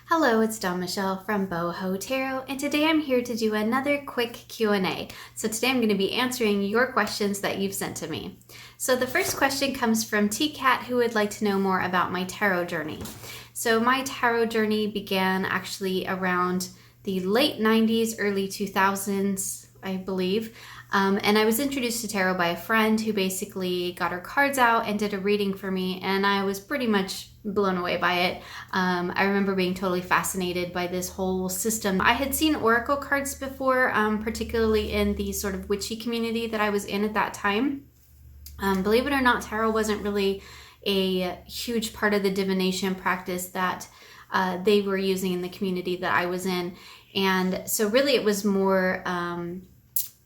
Hello, it's Dawn Michelle from Boho Tarot, and today I'm here to do another quick Q&A. So today I'm going to be answering your questions that you've sent to me. So the first question comes from T-Cat, who would like to know more about my tarot journey. So my tarot journey began actually around the late 90s, early 2000s, I believe. And I was introduced to tarot by a friend who basically got her cards out and did a reading for me, and I was pretty much blown away by it. I remember being totally fascinated by this whole system. I had seen oracle cards before, particularly in the sort of witchy community that I was in at that time. Believe it or not, tarot wasn't really a huge part of the divination practice that they were using in the community that I was in. And so really it was more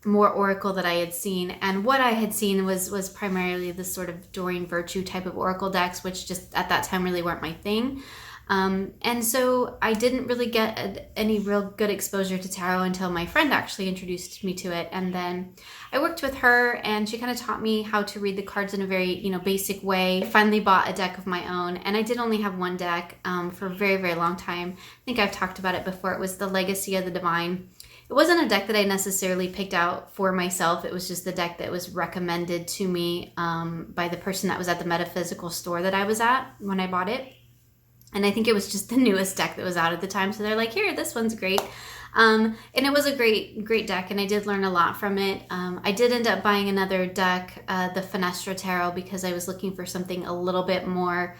oracle that I had seen, and what I had seen was primarily the sort of Doreen Virtue type of oracle decks, which just at that time really weren't my thing. And so I didn't really get any real good exposure to tarot until my friend actually introduced me to it. And then I worked with her and she kind of taught me how to read the cards in a very, basic way. I finally bought a deck of my own, and I did only have one deck for a very, very long time. I think I've talked about it before. It was the Legacy of the Divine. It wasn't a deck that I necessarily picked out for myself. It was just the deck that was recommended to me by the person that was at the metaphysical store that I was at when I bought it. And I think it was just the newest deck that was out at the time. So they're like, here, this one's great. And it was a great deck, and I did learn a lot from it. I did end up buying another deck, the Fenestra Tarot, because I was looking for something a little bit more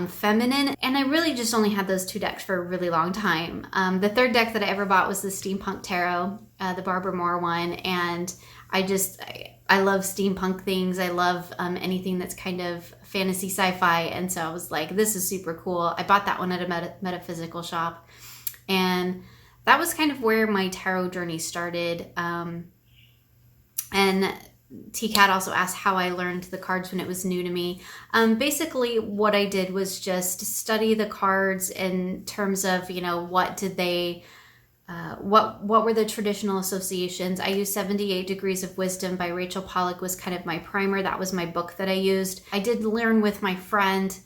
feminine, and I really just only had those two decks for a really long time. The third deck that I ever bought was the Steampunk Tarot, the Barbara Moore one, and I love steampunk things. I love anything that's kind of fantasy sci-fi, and so I was like, this is super cool. I bought that one at a metaphysical shop, and that was kind of where my tarot journey started. And T-Cat also asked how I learned the cards when it was new to me. Basically, what I did was just study the cards in terms of, what did they, what were the traditional associations. I used 78 Degrees of Wisdom by Rachel Pollack was kind of my primer. That was my book that I used. I did learn with my friend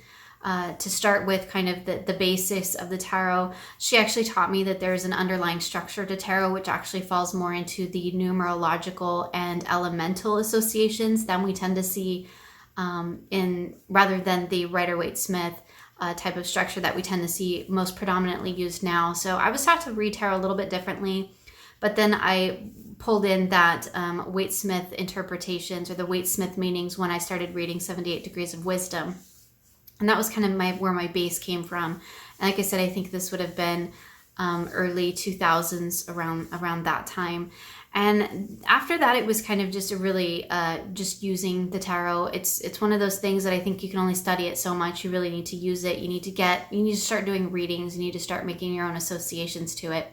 to start with kind of the basics of the tarot. She actually taught me that there's an underlying structure to tarot, which actually falls more into the numerological and elemental associations than we tend to see rather than the Rider-Waite-Smith type of structure that we tend to see most predominantly used now. So I was taught to read tarot a little bit differently, but then I pulled in that Waite-Smith interpretations or the Waite-Smith meanings when I started reading 78 Degrees of Wisdom. And that was kind of where my base came from. And like I said, I think this would have been early 2000s, around that time. And after that, it was kind of just a really just using the tarot. It's one of those things that I think you can only study it so much. You really need to use it. You need to start doing readings. You need to start making your own associations to it.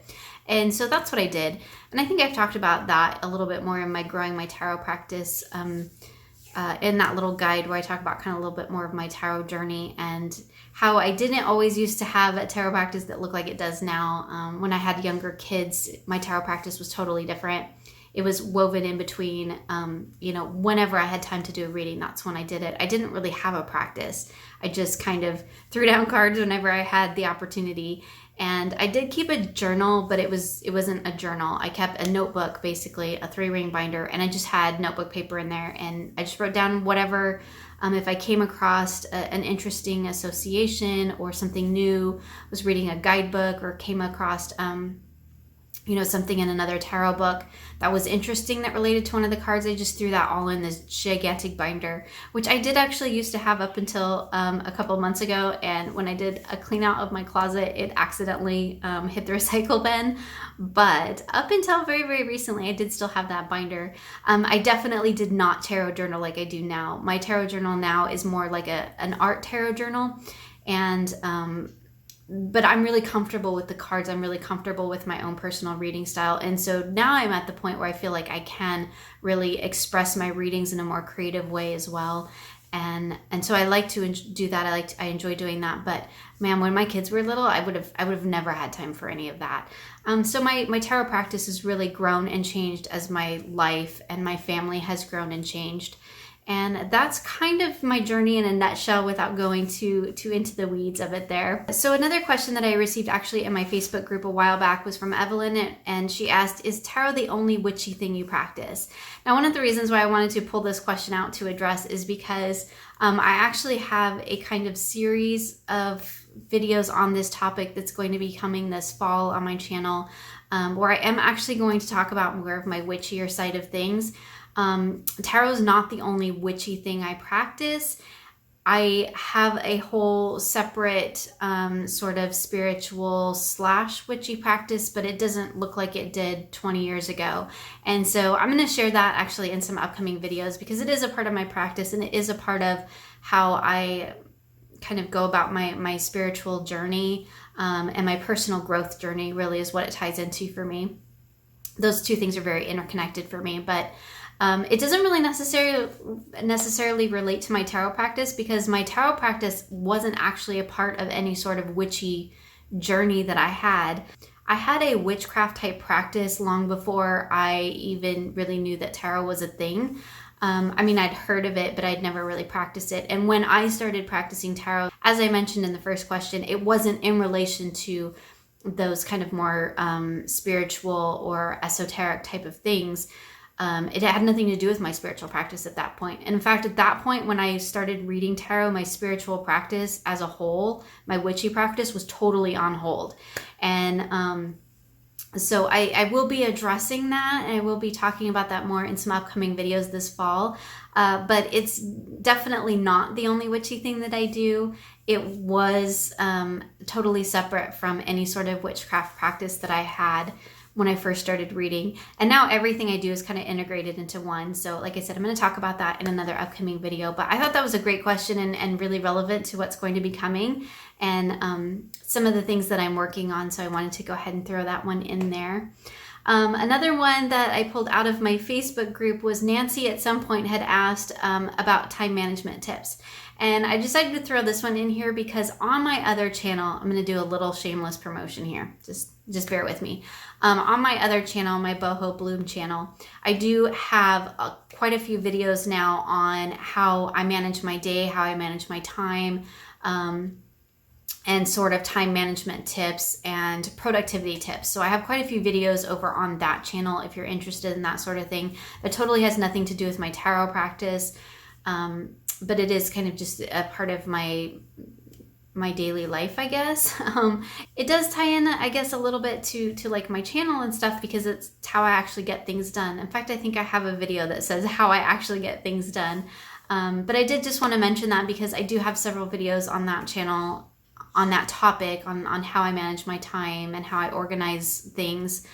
And so that's what I did. And I think I've talked about that a little bit more in my Growing My Tarot Practice in that little guide where I talk about kind of a little bit more of my tarot journey and how I didn't always used to have a tarot practice that looked like it does now. When I had younger kids, my tarot practice was totally different. It was woven in between, whenever I had time to do a reading, that's when I did it. I didn't really have a practice. I just kind of threw down cards whenever I had the opportunity. And I did keep a journal, but it wasn't a journal. I kept a notebook, basically a 3-ring binder, and I just had notebook paper in there, and I just wrote down whatever. If I came across an interesting association or something new, was reading a guidebook or came across something in another tarot book that was interesting that related to one of the cards, I just threw that all in this gigantic binder, which I did actually used to have up until a couple months ago. And when I did a clean out of my closet, it accidentally hit the recycle bin. But up until very, very recently, I did still have that binder. I definitely did not tarot journal like I do now. My tarot journal now is more like an art tarot journal. And but I'm really comfortable with the cards. I'm really comfortable with my own personal reading style. And so now I'm at the point where I feel like I can really express my readings in a more creative way as well. And so I like to do that. I enjoy doing that. But man, when my kids were little, I would have never had time for any of that. So my tarot practice has really grown and changed as my life and my family has grown and changed. And that's kind of my journey in a nutshell without going too into the weeds of it there. So another question that I received actually in my Facebook group a while back was from Evelyn, and she asked, is tarot the only witchy thing you practice? Now, one of the reasons why I wanted to pull this question out to address is because I actually have a kind of series of videos on this topic that's going to be coming this fall on my channel, where I am actually going to talk about more of my witchier side of things. Tarot is not the only witchy thing I practice. I have a whole separate sort of spiritual / witchy practice, but it doesn't look like it did 20 years ago. And so I'm going to share that actually in some upcoming videos, because it is a part of my practice and it is a part of how I kind of go about my spiritual journey, and my personal growth journey really is what it ties into for me. Those two things are very interconnected for me, but it doesn't really necessarily relate to my tarot practice, because my tarot practice wasn't actually a part of any sort of witchy journey that I had. I had a witchcraft type practice long before I even really knew that tarot was a thing. I mean, I'd heard of it, but I'd never really practiced it. And when I started practicing tarot, as I mentioned in the first question, it wasn't in relation to those kind of more spiritual or esoteric type of things. It had nothing to do with my spiritual practice at that point. And in fact, at that point, when I started reading tarot, my spiritual practice as a whole, my witchy practice, was totally on hold. And so I will be addressing that, and I will be talking about that more in some upcoming videos this fall. But it's definitely not the only witchy thing that I do. It was totally separate from any sort of witchcraft practice that I had when I first started reading. And now everything I do is kind of integrated into one. So like I said, I'm going to talk about that in another upcoming video. But I thought that was a great question and really relevant to what's going to be coming and some of the things that I'm working on. So I wanted to go ahead and throw that one in there. Another one that I pulled out of my Facebook group was Nancy at some point had asked about time management tips. And I decided to throw this one in here because on my other channel, I'm going to do a little shameless promotion here. Just bear with me. On my other channel, my Boho Bloom channel, I do have quite a few videos now on how I manage my day, how I manage my time, and sort of time management tips and productivity tips. So I have quite a few videos over on that channel if you're interested in that sort of thing. It totally has nothing to do with my tarot practice, but it is kind of just a part of my daily life, I guess. It does tie in, I guess, a little bit to like my channel and stuff, because it's how I actually get things done. In fact, I think I have a video that says how I actually get things done. But I did just want to mention that because I do have several videos on that channel on that topic, on how I manage my time and how I organize things.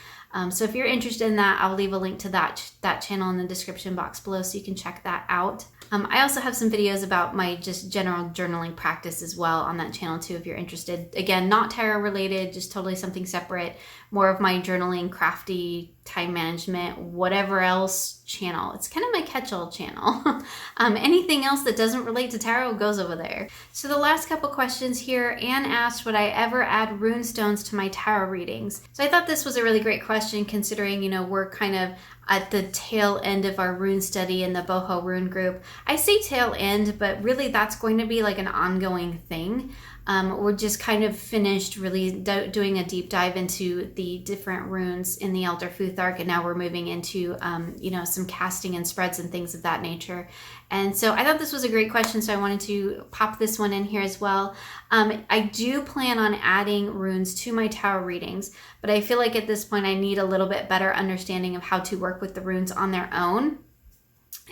So if you're interested in that, I'll leave a link to that channel in the description box below so you can check that out. I also have some videos about my just general journaling practice as well on that channel too, if you're interested. Again, not tarot related, just totally something separate, more of my journaling, crafty, time management, whatever else channel. It's kind of my catch-all channel. Anything else that doesn't relate to tarot goes over there. So the last couple questions here, Anne asked, would I ever add runestones to my tarot readings? So I thought this was a really great question, considering, you know, we're kind of at the tail end of our rune study in the Boho Rune group. I say tail end, but really that's going to be like an ongoing thing. We're just kind of finished really doing a deep dive into the different runes in the Elder Futhark, and now we're moving into, you know, some casting and spreads and things of that nature. And so I thought this was a great question, so I wanted to pop this one in here as well. I do plan on adding runes to my tarot readings, but I feel like at this point I need a little bit better understanding of how to work with the runes on their own.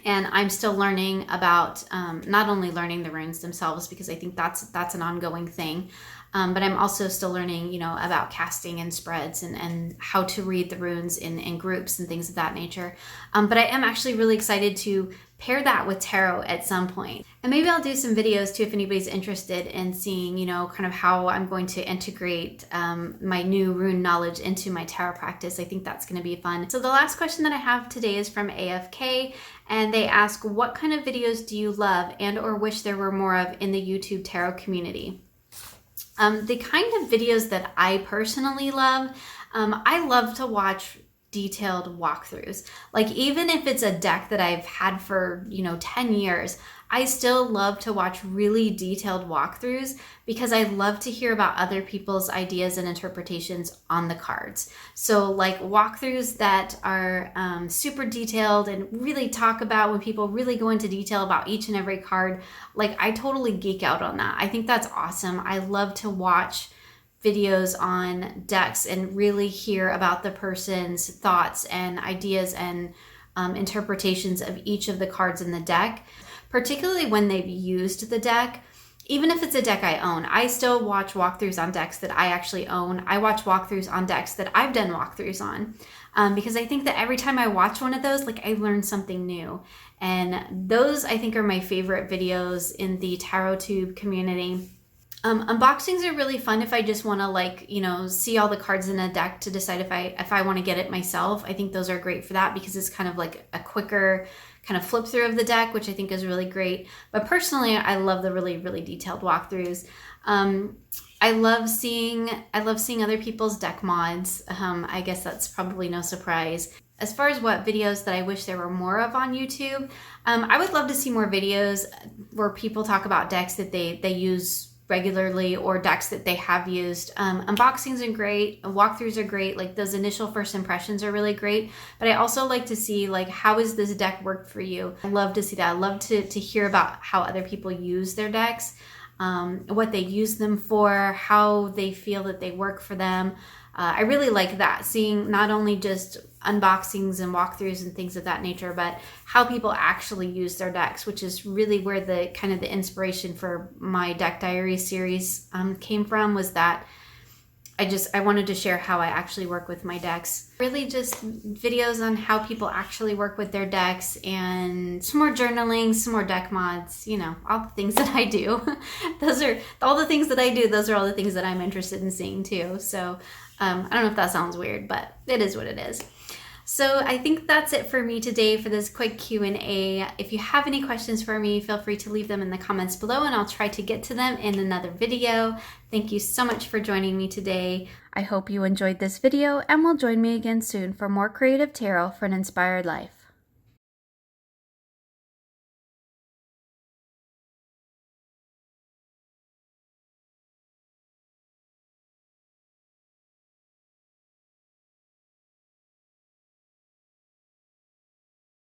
And I'm still learning about not only learning the runes themselves, because I think that's an ongoing thing, but I'm also still learning, you know, about casting and spreads and how to read the runes in groups and things of that nature. But I am actually really excited to pair that with tarot at some point. And maybe I'll do some videos too if anybody's interested in seeing, you know, kind of how I'm going to integrate my new rune knowledge into my tarot practice. I think that's going to be fun. So the last question that I have today is from AFK, and they ask, what kind of videos do you love and or wish there were more of in the YouTube tarot community? The kind of videos that I personally love, I love to watch detailed walkthroughs. Like even if it's a deck that I've had for, 10 years, I still love to watch really detailed walkthroughs because I love to hear about other people's ideas and interpretations on the cards. So like walkthroughs that are super detailed and really talk about when people really go into detail about each and every card, like I totally geek out on that. I think that's awesome. I love to watch videos on decks and really hear about the person's thoughts and ideas and interpretations of each of the cards in the deck, particularly when they've used the deck. Even if it's a deck I own, I still watch walkthroughs on decks that I actually own. I watch walkthroughs on decks that I've done walkthroughs on because I think that every time I watch one of those, like I learn something new. And those I think are my favorite videos in the TarotTube community. Unboxings are really fun if I just want to see all the cards in a deck to decide if I want to get it myself. I think those are great for that because it's kind of like a quicker kind of flip through of the deck, which I think is really great. But personally, I love the really, really detailed walkthroughs. I love seeing other people's deck mods. I guess that's probably no surprise. As far as what videos that I wish there were more of on YouTube, I would love to see more videos where people talk about decks that they use regularly or decks that they have used. Unboxings are great, walkthroughs are great, like those initial first impressions are really great, but I also like to see like how has this deck worked for you. I love to see that. I love to hear about how other people use their decks, what they use them for, how they feel that they work for them. I really like that, seeing not only just unboxings and walkthroughs and things of that nature, but how people actually use their decks, which is really where the kind of the inspiration for my deck diary series came from, was that I wanted to share how I actually work with my decks. Really just videos on how people actually work with their decks and some more journaling, some more deck mods, all the things that I do. Those are all the things that I do. Those are all the things that I'm interested in seeing too. So I don't know if that sounds weird, but it is what it is. So I think that's it for me today for this quick Q&A. If you have any questions for me, feel free to leave them in the comments below and I'll try to get to them in another video. Thank you so much for joining me today. I hope you enjoyed this video and will join me again soon for more creative tarot for an inspired life.